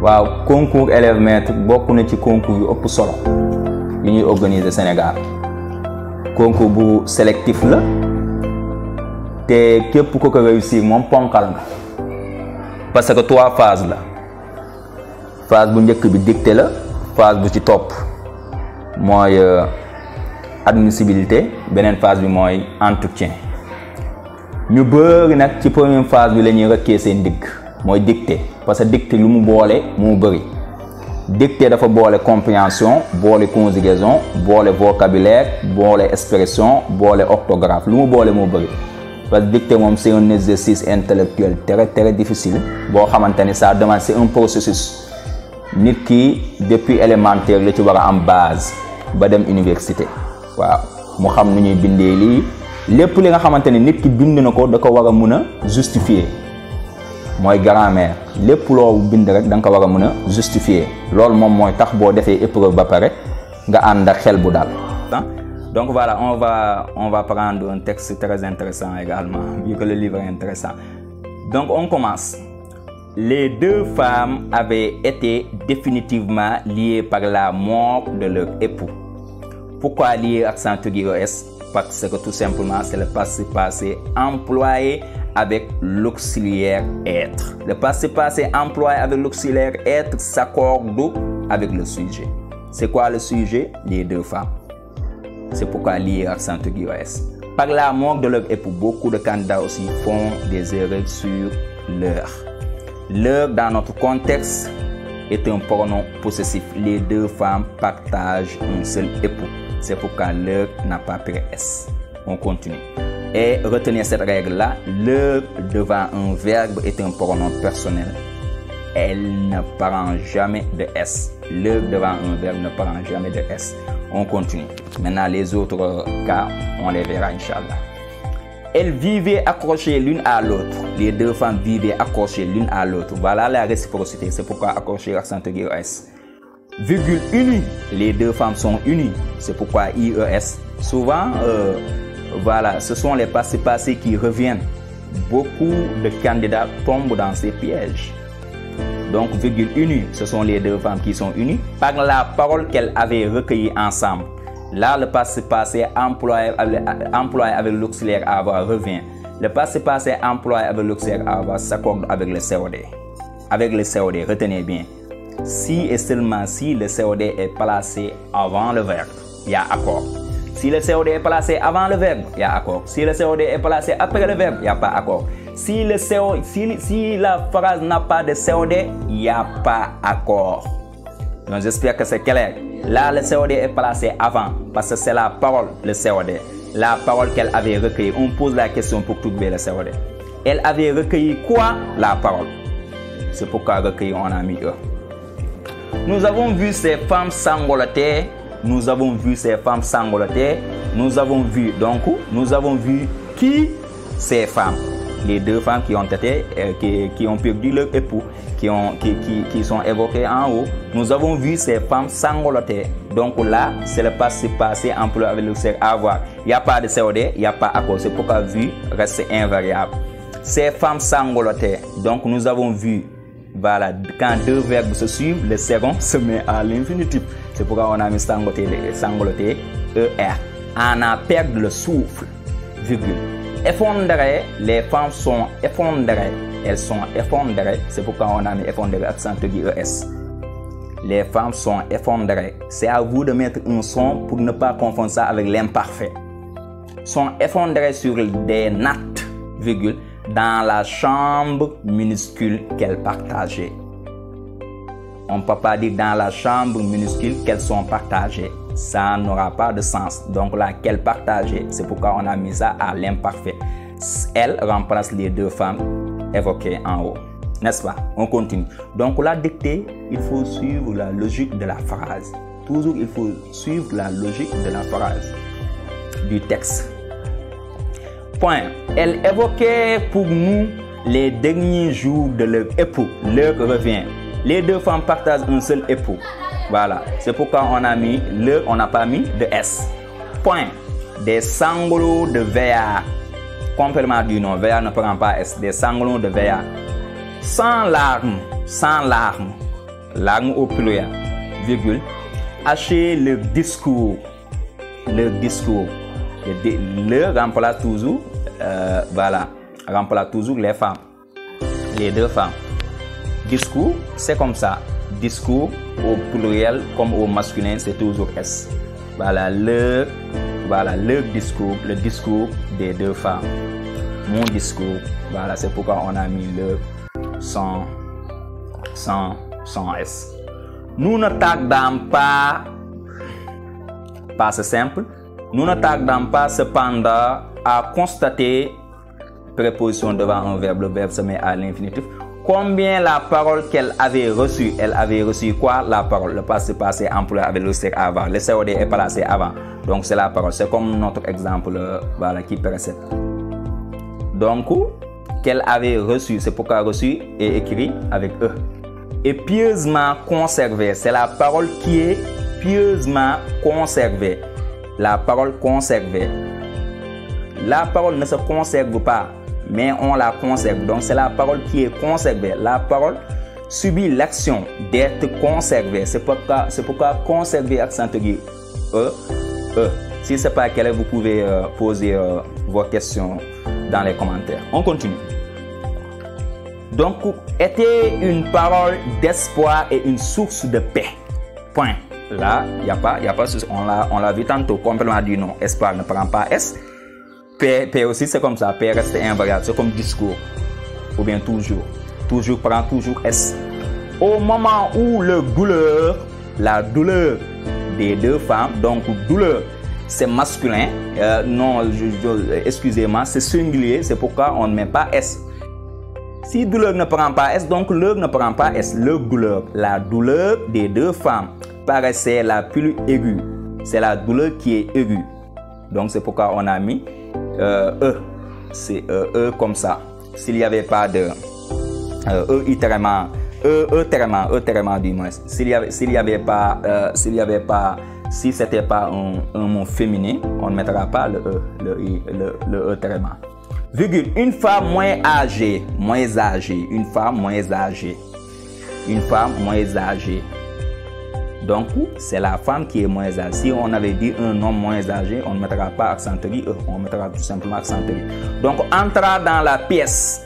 waaw concours élève maître bokk na ci concours yu ëpp solo yi ñuy organiser Sénégal concours bu sélectif la te képp ko réussir moom ponkal nga parce que 3 phases la phase bu njëkk bi dictée la phase bu ci topp mooy admissibilité beneen phase bi mooy entretien ñu bëri nag ci première phase bi la ñuy rëkkee seen digg mooy dictée parce que dictée lu mu boole mu bëri dictée dafa boole compréhension boole conjugaison boole vocabulaire boole expression boole orthographe lu mu boole mu bëri parce que dictée moom c'est un exercice intellectuel très difficile boo xamante ni ça demande c'est un processus nit ki depuis élémentaire la ci war a am base ba dem université waaw mu xam nu ñuy bindee lii lépp li nga xamante ni nit ki bind na ko da ko war a mun a justifier mooy grammaire lépp loo bind rek da nga ko war a mun a justifier loolu moom mooy tax boo defee épreuve ba pare nga ànd ak xel bu daal. Donc voilà, on va prendre un texte très intéressant également, vu que le livre est intéressant. Donc on commence. Les 2 femmes avaient été définitivement liées par la mort de leur époux. Pourquoi lier accent aigu S? Parce que tout simplement c'est le passé passé employé avec l'auxiliaire être. Le passé passé employé avec l'auxiliaire être s'accorde avec le sujet. C'est quoi le sujet? Les 2 femmes. C'est pourquoi lier accent aigu S. Par la mort de leur époux, beaucoup de candidats aussi font des erreurs sur leur. Leur, dans notre contexte, est un pronom possessif. Les 2 femmes partagent un seul époux. C'est pourquoi leur n'a pas pris S. On continue. Et retenez cette règle-là. Leur devant un verbe est un pronom personnel. Elle ne prend jamais de S. Leur devant un verbe ne prend jamais de S. On continue. Maintenant, les autres cas, on les verra, Inch'Allah. Elles vivaient accrochées l'une à l'autre. Les 2 femmes vivaient accrochées l'une à l'autre. Voilà la réciprocité. C'est pourquoi accrocher accent aigu S. Virgule unie. Les 2 femmes sont unies. C'est pourquoi IES. Souvent, voilà, ce sont les passés passés qui reviennent. Beaucoup de candidats tombent dans ces pièges. Donc, virgule unie, ce sont les 2 femmes qui sont unies par la parole qu'elles avaient recueillie ensemble. Là, le passé passé employé avec l'auxiliaire avoir revient. Le passé passé employé avec l'auxiliaire avoir s'accorde avec le COD. Avec le COD, retenez bien. Si et seulement si le COD est placé avant le verbe, il y a accord. Si le COD est placé avant le verbe, il y a accord. Si le COD est placé après le verbe, il n'y a pas accord. Si la phrase n'a pas de COD, il n'y a pas accord. Donc j'espère que c'est clair. Là, le COD est placé avant parce que c'est la parole, le COD. La parole qu'elle avait recueillie. On pose la question pour trouver le COD. Elle avait recueilli quoi? La parole. C'est pourquoi recueilli, on a mis E. Nous avons vu ces femmes sangloter. Nous avons vu ces femmes sangloter. Nous avons vu qui? Ces femmes. Les 2 femmes qui ont perdu leur époux, qui sont évoquées en haut. Nous avons vu ces femmes sangloter. Donc là, c'est le passé passé employé avec le verbe avoir. Il n'y a pas de COD, il n'y a pas accord. C'est pourquoi vu reste invariable. Ces femmes sangloter. Donc nous avons vu, voilà, quand 2 verbes se suivent, le second se met à l'infinitif. C'est pourquoi on a mis sangloter, ER. On a perdu le souffle, virgule. Effondrées, les femmes sont effondrées. Elles sont effondrées. C'est pourquoi on a mis effondré accent aigu ES. Les femmes sont effondrées. C'est à vous de mettre un son pour ne pas confondre ça avec l'imparfait. Sont effondrées sur des nattes, virgule, dans la chambre minuscule qu'elles partageaient. On ne peut pas dire dans la chambre minuscule qu'elles sont partagées. Ça n'aura pas de sens. Donc là, qu'elles partageaient, c'est pourquoi on a mis ça à l'imparfait. Elle remplace les 2 femmes évoquées en haut. N'est-ce pas? On continue. Donc la dictée, il faut suivre la logique de la phrase. Toujours, il faut suivre la logique de la phrase du texte. Point. Elle évoquait pour nous les derniers jours de leur époux. Leur revient. Les 2 femmes partagent un seul époux. Voilà. C'est pourquoi on a mis leur, on n'a pas mis de S. Point. Des sanglots de Véa. Complément du nom. Véa ne prend pas S. Des sanglots de Véa. Sans larmes. Sans larmes. l'arme au pluriel, virgule, hacher le discours, le remplace toujours, voilà, remplace toujours les femmes, les deux femmes. Discours, c'est comme ça. Discours au pluriel comme au masculin, c'est toujours S. Voilà le discours, le discours des deux femmes. Mon discours, voilà, c'est pourquoi on a mis le sans S. Nous ne tardons pas c'est simple. Nous ne tardons pas cependant à constater, préposition devant un verbe, le verbe se met à l'infinitif, combien la parole qu'elle avait reçue. Elle avait reçu quoi? La parole. Le passé employé avec le CEC avant. Le COD est placé avant. Donc c'est la parole. C'est comme notre exemple voilà, qui précède. Donc, qu'elle avait reçu, c'est pourquoi reçu est écrit avec E. Et pieusement conservé, c'est la parole qui est pieusement conservée. La parole conservée. La parole ne se conserve pas, mais on la conserve. Donc c'est la parole qui est conservée. La parole subit l'action d'être conservée. C'est pourquoi conserver accent aigu E. Si ce n'est pas clair, vous pouvez poser vos questions dans les commentaires. On continue. Donc, était une parole d'espoir et une source de paix. Point. Là, il n'y a pas on l'a vu tantôt, complément du nom. Espoir ne prend pas S. Paix aussi, c'est comme ça. Paix reste invariable. C'est comme discours. Ou bien toujours. Toujours prend toujours S. Au moment où la douleur des deux femmes, donc douleur, c'est masculin. Non, excusez-moi, c'est singulier. C'est pourquoi on ne met pas S. Si douleur ne prend pas S, donc l'heure ne prend pas S. La douleur des deux femmes paraissait la plus aiguë. C'est la douleur qui est aiguë. Donc c'est pourquoi on a mis E. C'est E comme ça. S'il n'y avait pas de E du moins. Si c'était pas un mot féminin, on ne mettra pas le E tréma. Virgule, une femme moins âgée, une femme moins âgée. Donc, c'est la femme qui est moins âgée. Si on avait dit un homme moins âgé, on ne mettra pas accent aigu E, on mettra tout simplement accent aigu. Donc, entra dans la pièce.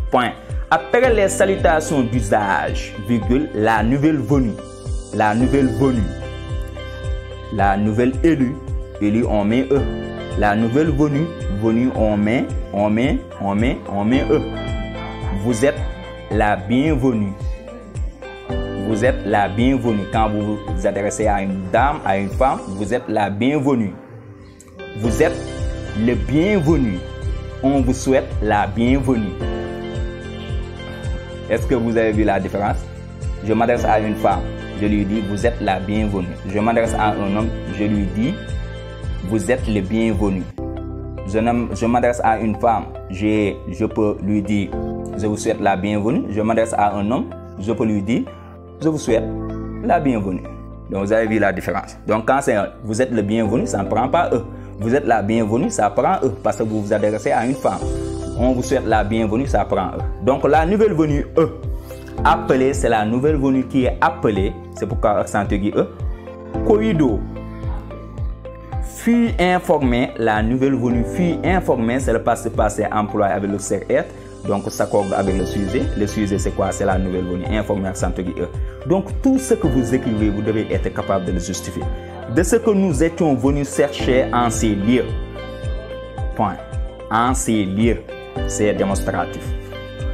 Point. Après les salutations d'usage, virgule, la nouvelle venue, la nouvelle élue, on met E. La nouvelle venue, on met E. Vous êtes la bienvenue. Vous êtes la bienvenue. Quand vous vous adressez à une dame, à une femme, vous êtes la bienvenue. Vous êtes le bienvenu. On vous souhaite la bienvenue. Est-ce que vous avez vu la différence? Je m'adresse à une femme, je lui dis vous êtes la bienvenue. Je m'adresse à un homme, je lui dis vous êtes le bienvenu. Je m'adresse à une femme, je peux lui dire je vous souhaite la bienvenue. Je m'adresse à un homme, je peux lui dire je vous souhaite la bienvenue. Donc vous avez vu la différence. Donc quand c'est vous êtes le bienvenu, ça ne prend pas E. Vous êtes la bienvenue, ça prend E parce que vous vous adressez à une femme. On vous souhaite la bienvenue, ça prend E. Donc la nouvelle venue E. Appelée, c'est la nouvelle venue qui est appelée. C'est pourquoi accent aigu E. Coïdo. Fut informé, la nouvelle venue fut informée, c'est le passé employé avec le CR être. Donc ça s'accorde avec le sujet. Le sujet c'est quoi? C'est la nouvelle venue. Informé accent aigu E. Donc tout ce que vous écrivez, vous devez être capable de le justifier. De ce que nous étions venus chercher en ces lieux. Point. En ces lieux. C'est démonstratif.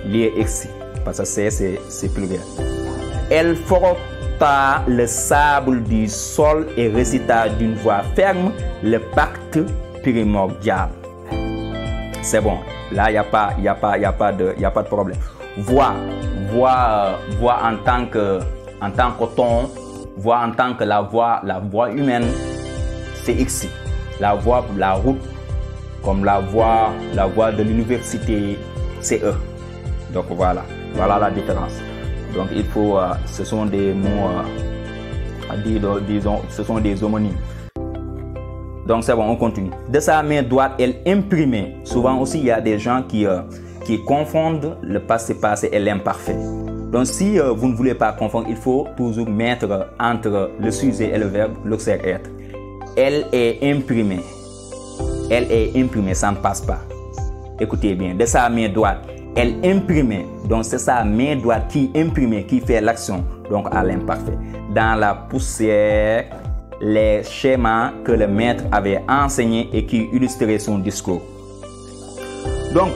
Lieu ici. Parce que c'est pluriel. Elle frotta le sable du sol et récita d'une voix ferme le pacte primordial. C'est bon. Là, il n'y a pas de problème. Voix en tant que ton, voix en tant que la voix humaine, c'est ici. La voix, la route, comme la voix de l'université, c'est E. Donc voilà la différence. Donc il faut, ce sont des mots, disons, ce sont des homonymes. Donc c'est bon, on continue. De sa main droite, elle imprimait. Souvent aussi, il y a des gens qui confondent le passé et l'imparfait. Donc si vous ne voulez pas confondre, il faut toujours mettre entre le sujet et le verbe l'auxiliaire être. Elle est imprimée. Elle est imprimée, ça ne passe pas. Écoutez bien, de sa main droite, elle imprimait. Donc c'est sa main droite qui imprimait, qui fait l'action, donc à l'imparfait. Dans la poussière, les schémas que le maître avait enseignés et qui illustraient son discours. Donc,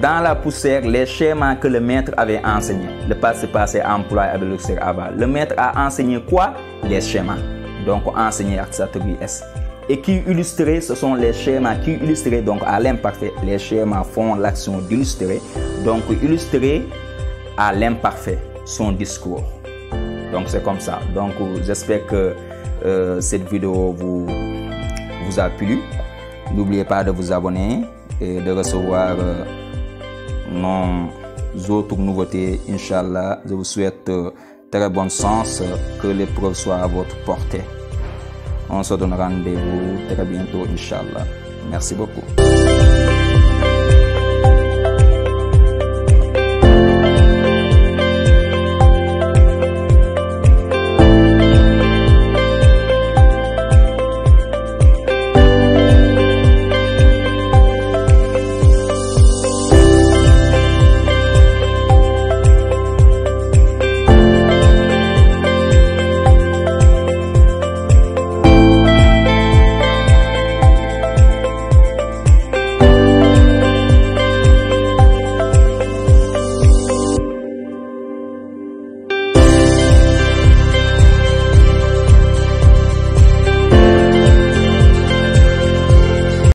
dans la poussière, les schémas que le maître avait enseignés. Le passé employé avec l'auxiliaire avant. Le maître a enseigné quoi? Les schémas. Donc, enseigné avec s'attribue S. Et qui illustraient, ce sont les schémas qui illustraient donc à l'imparfait. Les schémas font l'action d'illustrer. Donc, illustrer à l'imparfait son discours. Donc, c'est comme ça. Donc, j'espère que cette vidéo vous a plu. N'oubliez pas de vous abonner et de recevoir nos autres nouveautés. Inch'Allah, je vous souhaite très bonne chance, que l'épreuve soit à votre portée. On se donne rendez-vous très bientôt, Inch'Allah. Merci beaucoup.